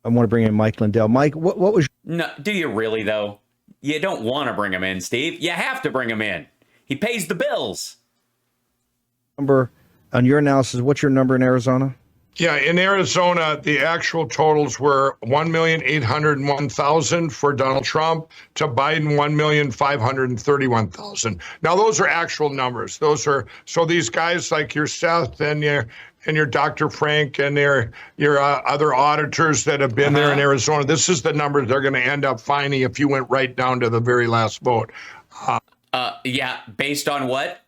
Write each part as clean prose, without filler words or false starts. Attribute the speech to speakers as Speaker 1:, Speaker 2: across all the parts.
Speaker 1: I want to bring in Mike Lindell. Mike, what was
Speaker 2: No, do you really, though? You don't want to bring him in, Steve. You have to bring him in. He pays the bills.
Speaker 1: your number on your analysis? What's your number in Arizona?
Speaker 3: Yeah, in Arizona, the actual totals were 1,801,000 for Donald Trump to Biden 1,531,000. Now those are actual numbers. Those are so these guys like your Seth and your Dr. Frank and your other auditors that have been there in Arizona. This is the numbers they're going to end up finding if you went right down to the very last vote.
Speaker 2: Yeah, based on what?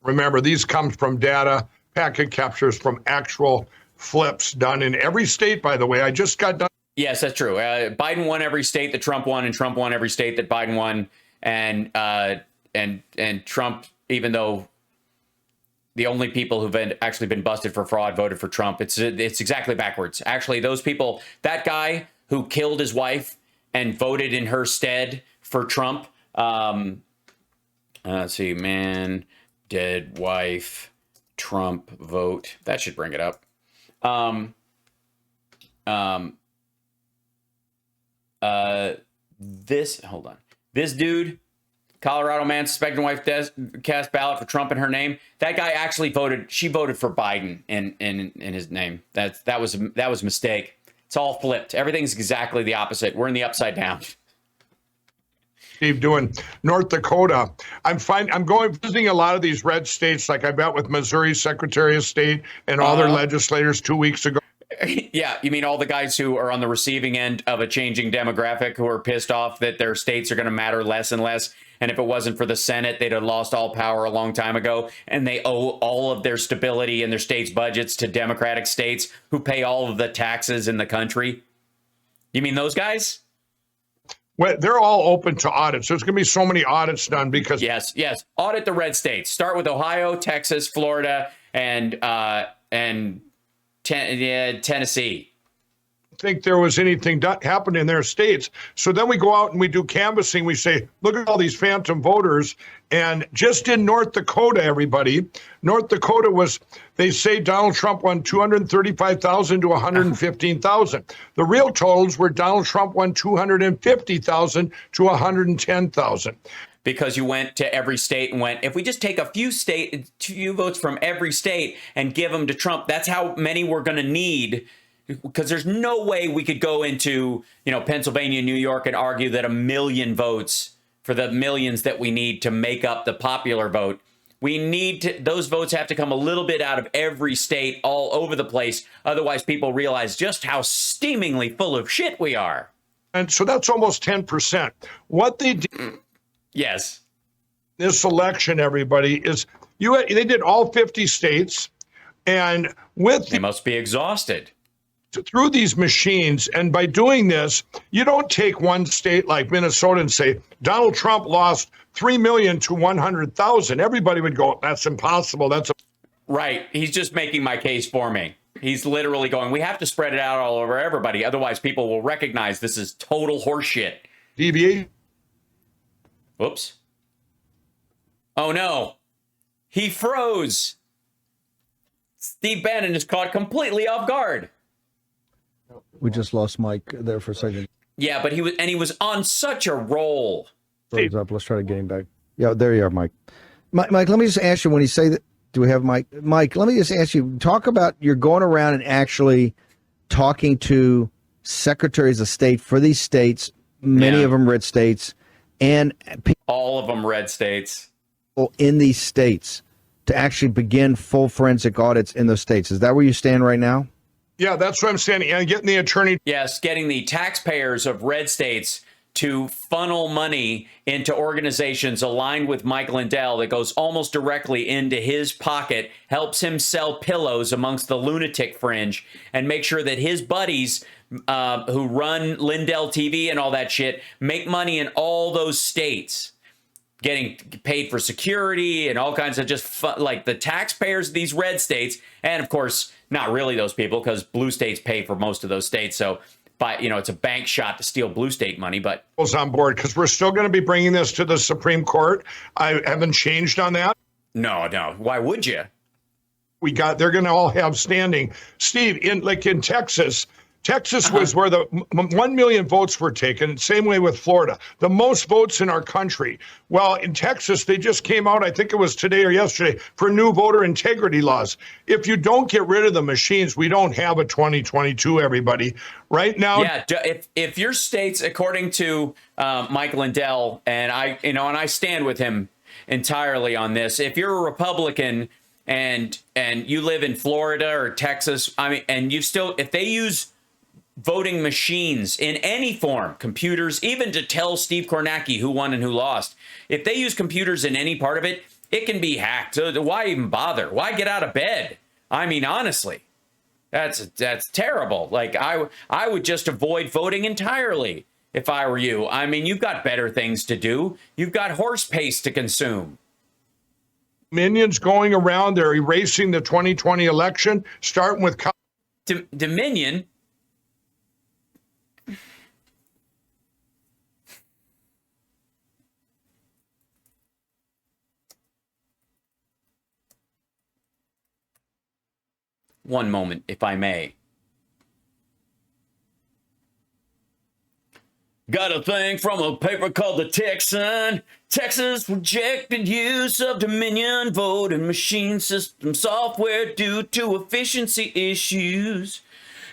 Speaker 3: Remember, these come from data packet captures from actual flips done in every state, by the way. I just got done.
Speaker 2: Yes, that's true. Biden won every state that Trump won, and Trump won every state that Biden won. And Trump, even though the only people who've actually been busted for fraud voted for Trump, it's exactly backwards. Actually, those people, that guy who killed his wife and voted in her stead for Trump. Let's see, man, dead wife, Trump vote. That should bring it up. Hold on. This dude, Colorado man, suspected wife cast ballot for Trump in her name. That guy actually voted. She voted for Biden in his name. That was a mistake. It's all flipped. Everything's exactly the opposite. We're in the upside down.
Speaker 3: Steve, doing North Dakota. I'm going visiting a lot of these red states, like I met with Missouri Secretary of State and all their legislators 2 weeks ago.
Speaker 2: Yeah, you mean all the guys who are on the receiving end of a changing demographic who are pissed off that their states are going to matter less and less. And if it wasn't for the Senate, they'd have lost all power a long time ago. And they owe all of their stability in their states' budgets to Democratic states who pay all of the taxes in the country. You mean those guys?
Speaker 3: Well, they're all open to audits. There's going to be so many audits done because
Speaker 2: yes, audit the red states. Start with Ohio, Texas, Florida, and Tennessee.
Speaker 3: Think there was anything happened in their states. So then we go out and we do canvassing. We say, look at all these phantom voters. And just in North Dakota, everybody, North Dakota was, they say Donald Trump won 235,000 to 115,000. The real totals were Donald Trump won 250,000 to 110,000.
Speaker 2: Because you went to every state and went, if we just take a few votes from every state and give them to Trump, that's how many we're going to need. Because there's no way we could go into, Pennsylvania, New York and argue that 1 million votes for the millions that we need to make up the popular vote. Those votes have to come a little bit out of every state all over the place. Otherwise, people realize just how steamingly full of shit we are.
Speaker 3: And so that's almost 10%. What they did.
Speaker 2: Yes.
Speaker 3: This election, everybody, is they did all 50 states. And
Speaker 2: they must be exhausted.
Speaker 3: Through these machines, and by doing this, you don't take one state like Minnesota and say Donald Trump lost 3 million to 100,000. Everybody would go, that's impossible.
Speaker 2: Right. He's just making my case for me. He's literally going, we have to spread it out all over everybody. Otherwise, people will recognize this is total horseshit.
Speaker 3: Deviation.
Speaker 2: Whoops. Oh, no. He froze. Steve Bannon is caught completely off guard.
Speaker 1: We just lost Mike there for a second.
Speaker 2: Yeah, but he was on such a roll.
Speaker 1: Froze up. Let's try to get him back. Yeah, there you are, Mike. Mike, let me just ask you, when you say that, do we have Mike? Mike, let me just ask you, talk about, you're going around and actually talking to secretaries of state for these states, many of them red states, and
Speaker 2: all of them red states
Speaker 1: in these states to actually begin full forensic audits in those states. Is that where you stand right now?
Speaker 3: Yeah, that's what I'm saying. And getting the attorney.
Speaker 2: Yes, getting the taxpayers of red states to funnel money into organizations aligned with Mike Lindell that goes almost directly into his pocket, helps him sell pillows amongst the lunatic fringe, and make sure that his buddies who run Lindell TV and all that shit make money in all those states, getting paid for security and all kinds of just like the taxpayers of these red states. And of course, not really those people, because blue states pay for most of those states. So, it's a bank shot to steal blue state money, but
Speaker 3: on board, because we're still going to be bringing this to the Supreme Court. I haven't changed on that.
Speaker 2: No. Why would you?
Speaker 3: They're going to all have standing. Steve, in Texas, Texas was where the 1 million votes were taken. Same way with Florida, the most votes in our country. Well, in Texas, they just came out, I think it was today or yesterday, for new voter integrity laws. If you don't get rid of the machines, we don't have a 2022, everybody. Right now.
Speaker 2: Yeah, if your state's, according to Mike Lindell, and I stand with him entirely on this, if you're a Republican and you live in Florida or Texas, and if they use voting machines in any form, computers, even to tell Steve Kornacki who won and who lost, if they use computers in any part of it, it can be hacked. So why even bother? Why get out of bed? Honestly, that's terrible. Like, I would just avoid voting entirely if I were you. You've got better things to do. You've got horse paste to consume.
Speaker 3: Minions going around, they're erasing the 2020 election, starting with
Speaker 2: Dominion. One moment, if I may. Got a thing from a paper called The Texan. Texas rejected use of Dominion voting machine system software due to efficiency issues.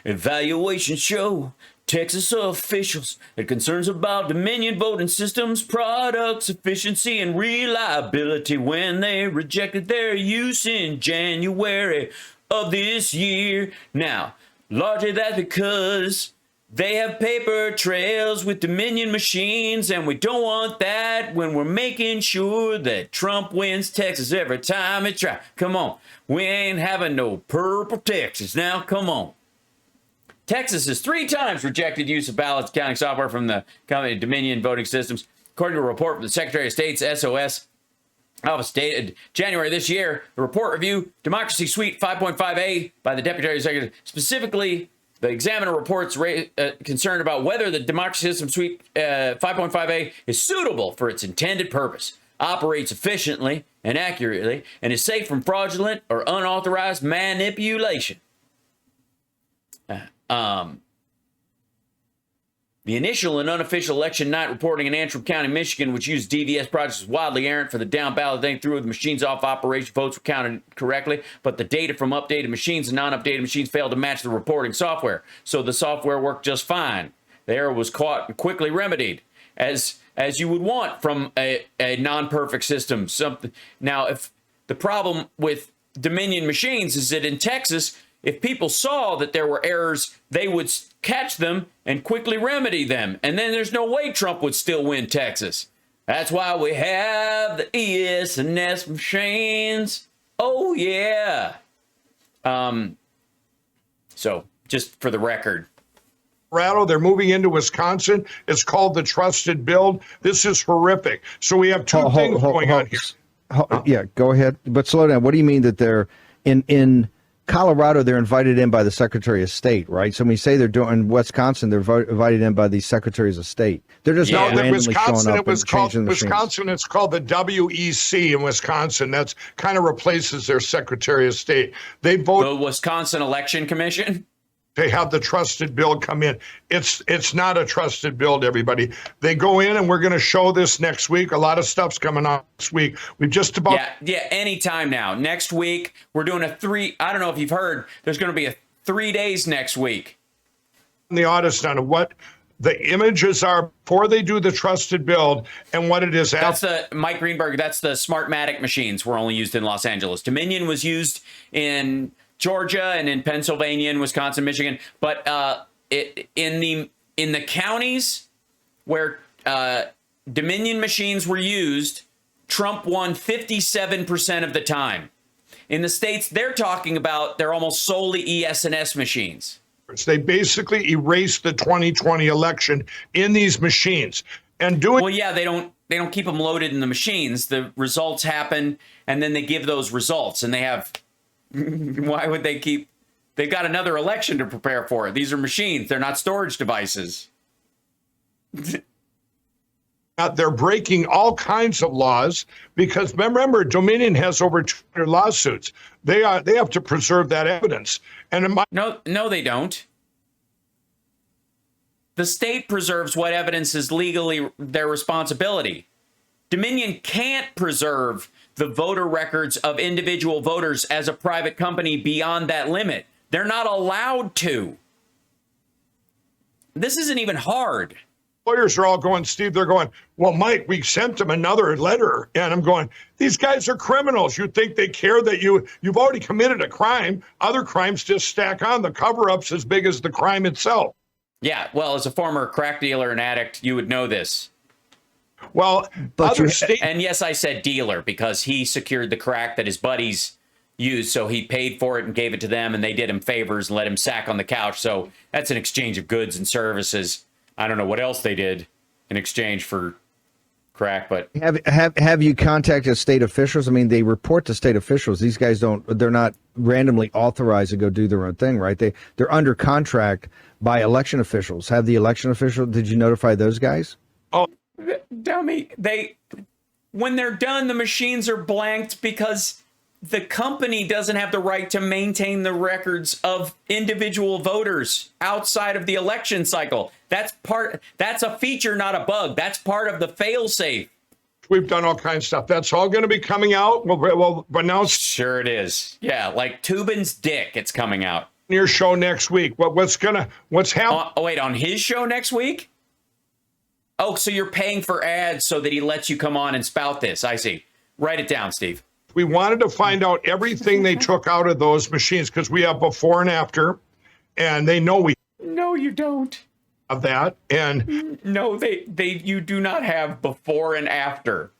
Speaker 2: Evaluations show Texas officials had concerns about Dominion voting systems, products, efficiency, and reliability when they rejected their use in January of this year. Now, largely that's because they have paper trails with Dominion machines, and we don't want that when we're making sure that Trump wins Texas every time it tries. Come on. We ain't having no purple Texas now. Come on. Texas has 3 times rejected use of ballot counting software from the company Dominion voting systems. According to a report from the Secretary of State's SOS office dated January this year, the report reviewed Democracy Suite 5.5A by the Deputy Secretary. Specifically, the examiner reports concerned about whether the Democracy System Suite 5.5A is suitable for its intended purpose, operates efficiently and accurately, and is safe from fraudulent or unauthorized manipulation. The initial and unofficial election night reporting in Antrim County, Michigan, which used DVS projects, was wildly errant for the down ballot. They threw the machines off operation. Votes were counted correctly, but the data from updated machines and non-updated machines failed to match the reporting software. So the software worked just fine. The error was caught and quickly remedied, as you would want from a non-perfect system. Now, if the problem with Dominion machines is that in Texas, if people saw that there were errors, they would catch them and quickly remedy them. And then there's no way Trump would still win Texas. That's why we have the ES&S machines. Oh, yeah. So just for the record.
Speaker 3: Colorado, they're moving into Wisconsin. It's called the trusted build. This is horrific. So we have two things going on here.
Speaker 1: Yeah, go ahead. But slow down. What do you mean that they're in Colorado, they're invited in by the Secretary of State, right? So when we say they're doing in Wisconsin, they're invited in by the Secretaries of State. They're just not randomly showing up and changing the machines.
Speaker 3: Wisconsin, it's called the WEC in Wisconsin. That's kind of replaces their Secretary of State. They vote
Speaker 2: the Wisconsin Election Commission.
Speaker 3: They have the trusted build come in. It's not a trusted build, everybody. They go in, and we're going to show this next week. A lot of stuff's coming on next week. We've just about
Speaker 2: anytime now. Next week we're doing I don't know if you've heard. There's going to be 3 days next week.
Speaker 3: The audit on what the images are before they do the trusted build and what it is.
Speaker 2: That's Mike Greenberg. That's the Smartmatic machines were only used in Los Angeles. Dominion was used in Georgia and in Pennsylvania and Wisconsin, Michigan, but in the counties where Dominion machines were used, Trump won 57% of the time. In the states they're talking about, they're almost solely ES&S machines.
Speaker 3: They basically erased the 2020 election in these machines and doing.
Speaker 2: Well, yeah, they don't keep them loaded in the machines. The results happen, and then they give those results, and they have. Why would they keep? They've got another election to prepare for. These are machines. They're not storage devices.
Speaker 3: They're breaking all kinds of laws because remember, Dominion has over 200 lawsuits. They have to preserve that evidence. And
Speaker 2: no, they don't. The state preserves what evidence is legally their responsibility. Dominion can't preserve the voter records of individual voters as a private company beyond that limit. They're not allowed to. This isn't even hard.
Speaker 3: Lawyers are all going, Steve, they're going, well, Mike, we sent them another letter. And I'm going, these guys are criminals. You think they care that you've already committed a crime. Other crimes just stack on. The cover-up's as big as the crime itself.
Speaker 2: Yeah, well, as a former crack dealer and addict, you would know this.
Speaker 3: Well,
Speaker 1: But
Speaker 2: and yes, I said dealer because he secured the crack that his buddies used, so he paid for it and gave it to them, and they did him favors and let him sack on the couch. So that's an exchange of goods and services. I don't know what else they did in exchange for crack, but
Speaker 1: have you contacted state officials? I mean, they report to state officials. These guys they're not randomly authorized to go do their own thing, right? They're under contract by election officials. Have the election official, did you notify those guys?
Speaker 3: Oh,
Speaker 2: dummy, when they're done, the machines are blanked because the company doesn't have the right to maintain the records of individual voters outside of the election cycle. That's a feature, not a bug. That's part of the fail-safe.
Speaker 3: we've done all kinds of stuff. That's all going to be coming out. Well, announce.
Speaker 2: Sure it is. Yeah, like Tubin's dick, it's coming out.
Speaker 3: Your show next week. What's happening?
Speaker 2: Oh, wait, on his show next week? Oh, so you're paying for ads so that he lets you come on and spout this. I see. Write it down, Steve.
Speaker 3: We wanted to find out everything they took out of those machines because we have before and after, and they know we.
Speaker 2: No, you don't.
Speaker 3: Of that, and
Speaker 2: no, you do not have before and after.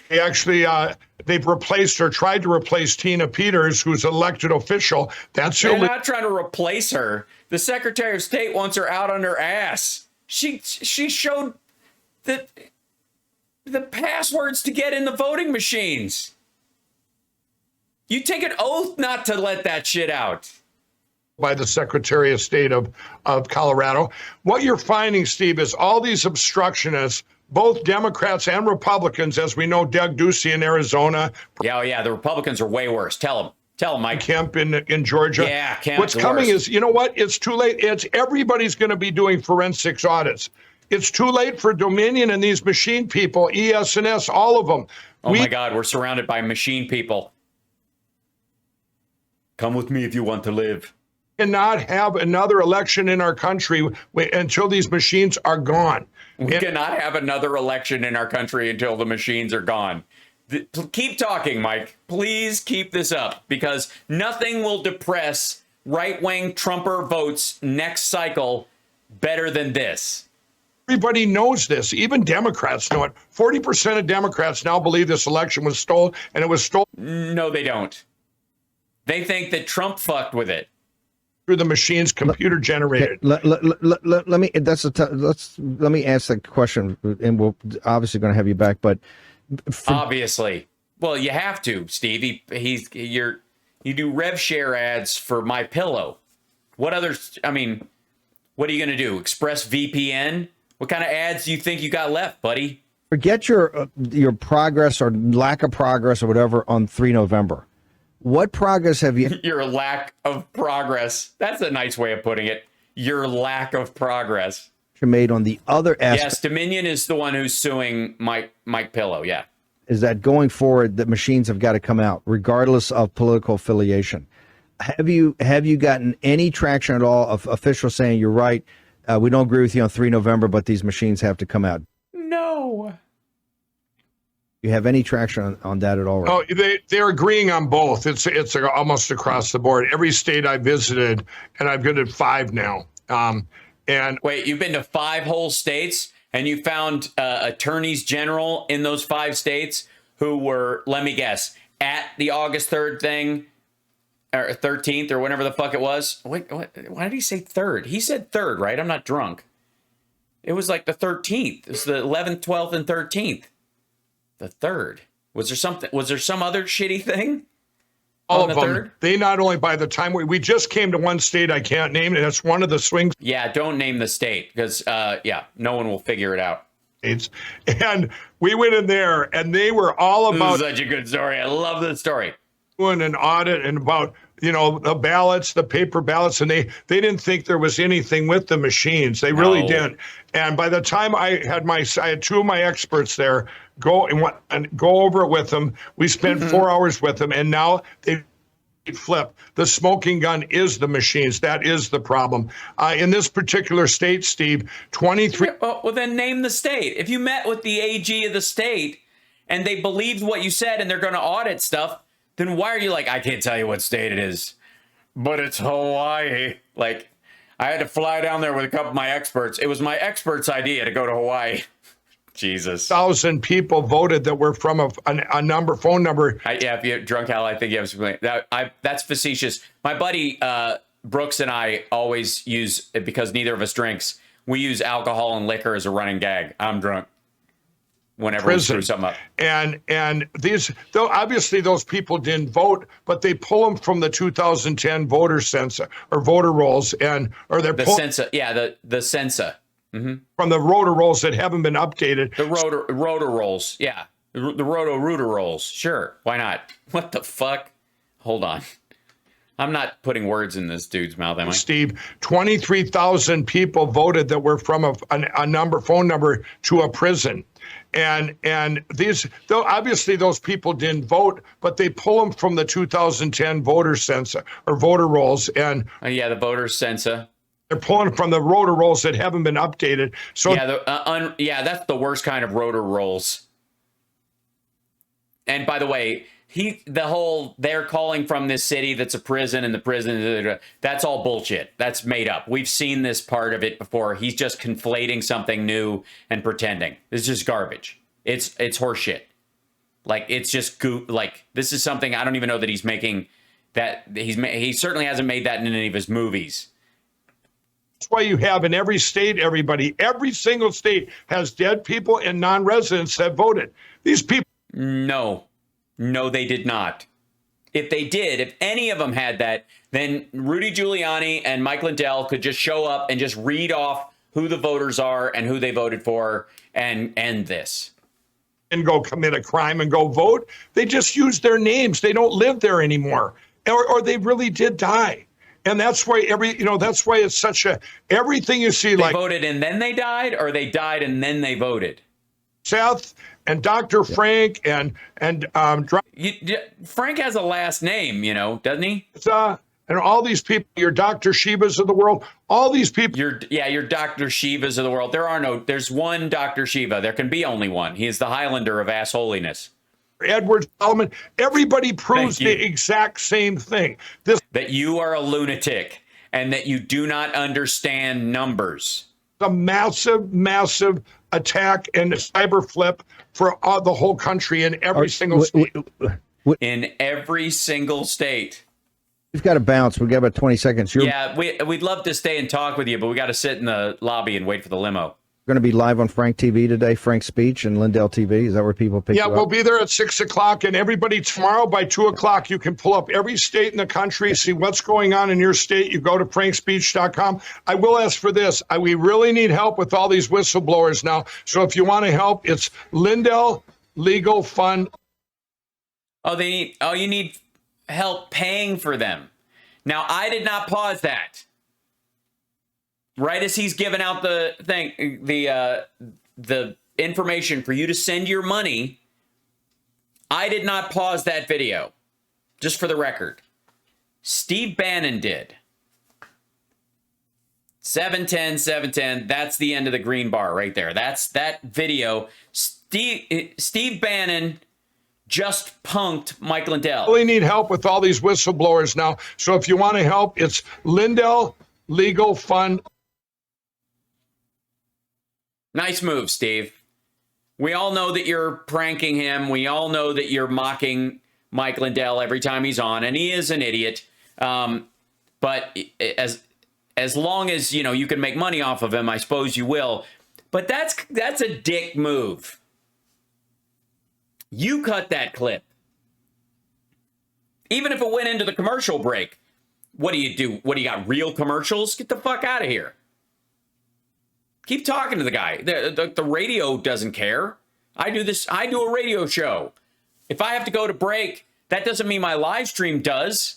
Speaker 3: they actually they've replaced or tried to replace Tina Peters, who's an elected official. That's
Speaker 2: They're not trying to replace her. The Secretary of State wants her out on her ass. She showed the passwords to get in the voting machines. You take an oath not to let that shit out.
Speaker 3: By the Secretary of State of Colorado. What you're finding, Steve, is all these obstructionists, both Democrats and Republicans, as we know, Doug Ducey in Arizona.
Speaker 2: Yeah, the Republicans are way worse. Tell them, Mike.
Speaker 3: Kemp in Georgia.
Speaker 2: Yeah, Kemp.
Speaker 3: What's coming is, you know what? It's too late. Everybody's going to be doing forensics audits. It's too late for Dominion and these machine people, ES&S, all of them.
Speaker 2: Oh my God, we're surrounded by machine people. Come with me if you want to live.
Speaker 3: Cannot have another election in our country until these machines are gone.
Speaker 2: We cannot have another election in our country until the machines are gone. Keep talking, Mike. Please keep this up because nothing will depress right-wing Trumper votes next cycle better than this.
Speaker 3: Everybody knows this. Even Democrats know it. 40% of Democrats now believe this election was stolen, and it was stolen.
Speaker 2: No, they don't. They think that Trump fucked with it.
Speaker 3: Through the machines, computer generated.
Speaker 1: Let me ask that question, and we're obviously going to have you back. But
Speaker 2: obviously, well, you have to, Steve. You do rev share ads for My Pillow. What others? I mean, what are you going to do? Express VPN? What kind of ads do you think you got left, buddy?
Speaker 1: Forget your progress or lack of progress or whatever on 3 November. What progress have you?
Speaker 2: Your lack of progress. That's a nice way of putting it. Your lack of progress.
Speaker 1: Made on the other aspect.
Speaker 2: Yes, Dominion is the one who's suing Mike Pillow. Yeah.
Speaker 1: Is that going forward, the machines have got to come out, regardless of political affiliation. Have you gotten any traction at all of officials saying you're right? We don't agree with you on 3 November, but these machines have to come out.
Speaker 2: No.
Speaker 1: You have any traction on that at all? Right?
Speaker 3: Oh, they're agreeing on both. It's almost across the board. Every state I visited, and I've been to 5 now. And
Speaker 2: wait, you've been to 5 whole states, and you found attorneys general in those 5 states who were, let me guess, at the August 3rd thing, or 13th, or whatever the fuck it was. Wait, what? Why did he say 3rd? He said 3rd, right? I'm not drunk. It was like the 13th. It was the 11th, 12th, and 13th. The 3rd. Was there some other shitty thing?
Speaker 3: All of them. 3rd? They not only, by the time we just came to one state I can't name it. That's one of the swing.
Speaker 2: Yeah, don't name the state because no one will figure it out.
Speaker 3: And we went in there and they were all about.
Speaker 2: This is such a good story. I love this story.
Speaker 3: Doing an audit and about the ballots, the paper ballots, and they didn't think there was anything with the machines. They really didn't. And by the time I had two of my experts there go over it with them. We spent 4 hours with them, and now they flip. The smoking gun is the machines. That is the problem. In this particular state, Steve, 23.
Speaker 2: Well, then name the state. If you met with the AG of the state and they believed what you said and they're going to audit stuff, then why are you like, I can't tell you what state it is, but it's Hawaii. Like, I had to fly down there with a couple of my experts. It was my expert's idea to go to Hawaii. Jesus.
Speaker 3: 1,000 people voted that were from a phone number.
Speaker 2: Yeah, if you're drunk, Hal, I think you have some. That's facetious. My buddy Brooks and I always use, because neither of us drinks, we use alcohol and liquor as a running gag. I'm drunk. Whenever we screw something up.
Speaker 3: And these, though obviously those people didn't vote, but they pull them from the 2010 voter census or voter rolls, or they're
Speaker 2: the census. Yeah, the census.
Speaker 3: From the rotor rolls that haven't been updated.
Speaker 2: The rotor rolls. Yeah, the roto-rooter rolls. Sure, why not? What the fuck? Hold on. I'm not putting words in this dude's mouth, am I?
Speaker 3: Steve, 23,000 people voted that were from a phone number to a prison. And these, though obviously those people didn't vote, but they pull them from the 2010 voter census or voter rolls.
Speaker 2: Yeah, the voter census.
Speaker 3: They're pulling from the rotor rolls that haven't been updated. So
Speaker 2: yeah, that's the worst kind of rotor rolls. And by the way, they're calling from this city that's a prison, and the prison, that's all bullshit. That's made up. We've seen this part of it before. He's just conflating something new and pretending. It's just garbage. It's horseshit. Like, it's just like, this is something I don't even know that he's making, that he certainly hasn't made that in any of his movies.
Speaker 3: That's why you have in every state, every single state has dead people and non-residents that voted. These people.
Speaker 2: No, they did not. If they did, if any of them had that, then Rudy Giuliani and Mike Lindell could just show up and just read off who the voters are and who they voted for and end this.
Speaker 3: And go commit a crime and go vote. They just use their names. They don't live there anymore. Or they really did die. And that's why that's why it's such everything you see,
Speaker 2: they voted and then they died, or they died and then they voted.
Speaker 3: Seth and Dr. Frank and
Speaker 2: Frank has a last name, doesn't he?
Speaker 3: And all these people, your Dr. Shivas of the world, all these people.
Speaker 2: Your Dr. Shivas of the world. There's one Dr. Shiva. There can be only one. He is the Highlander of ass holiness.
Speaker 3: Edward Solomon, everybody proves the exact same thing.
Speaker 2: That you are a lunatic and that you do not understand numbers.
Speaker 3: A massive, massive attack and cyber flip for the whole country in every single state.
Speaker 2: In every single state.
Speaker 1: We've got to bounce. We've got about 20 seconds.
Speaker 2: We'd love to stay and talk with you, but we got to sit in the lobby and wait for the limo.
Speaker 1: We're going to be live on Frank TV today, Frank's Speech and Lindell TV. Is that where people pick you up?
Speaker 3: Yeah, we'll be there at 6 o'clock. And everybody, tomorrow by 2 o'clock, you can pull up every state in the country, see what's going on in your state. You go to frankspeech.com. I will ask for this. We really need help with all these whistleblowers now. So if you want to help, it's Lindell Legal Fund.
Speaker 2: You need help paying for them. Now, I did not pause that. Right as he's giving out the information for you to send your money, I did not pause that video. Just for the record, Steve Bannon did. 710. That's the end of the green bar right there. That's that video. Steve Bannon just punked Mike Lindell.
Speaker 3: We really need help with all these whistleblowers now. So if you want to help, it's Lindell Legal Fund.
Speaker 2: Nice move, Steve. We all know that you're pranking him. We all know that you're mocking Mike Lindell every time he's on, and he is an idiot. But as long as you can make money off of him, I suppose you will. But that's a dick move. You cut that clip. Even if it went into the commercial break. What do you do? What do you got? Real commercials? Get the fuck out of here. Keep talking to the guy. The radio doesn't care. I do a radio show. If I have to go to break, that doesn't mean my live stream does.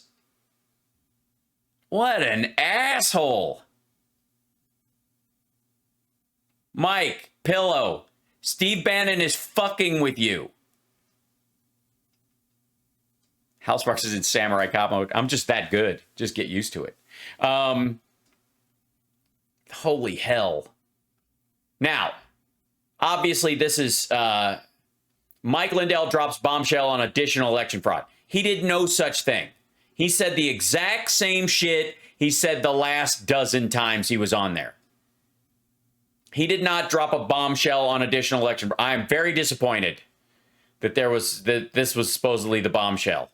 Speaker 2: What an asshole. Mike, Pillow, Steve Bannon is fucking with you. House Sparks is in samurai cop mode. I'm just that good. Just get used to it. Holy hell. Now, obviously, this is Mike Lindell drops bombshell on additional election fraud. He did no such thing. He said the exact same shit he said the last dozen times he was on there. He did not drop a bombshell on additional election. I am very disappointed that this was supposedly the bombshell.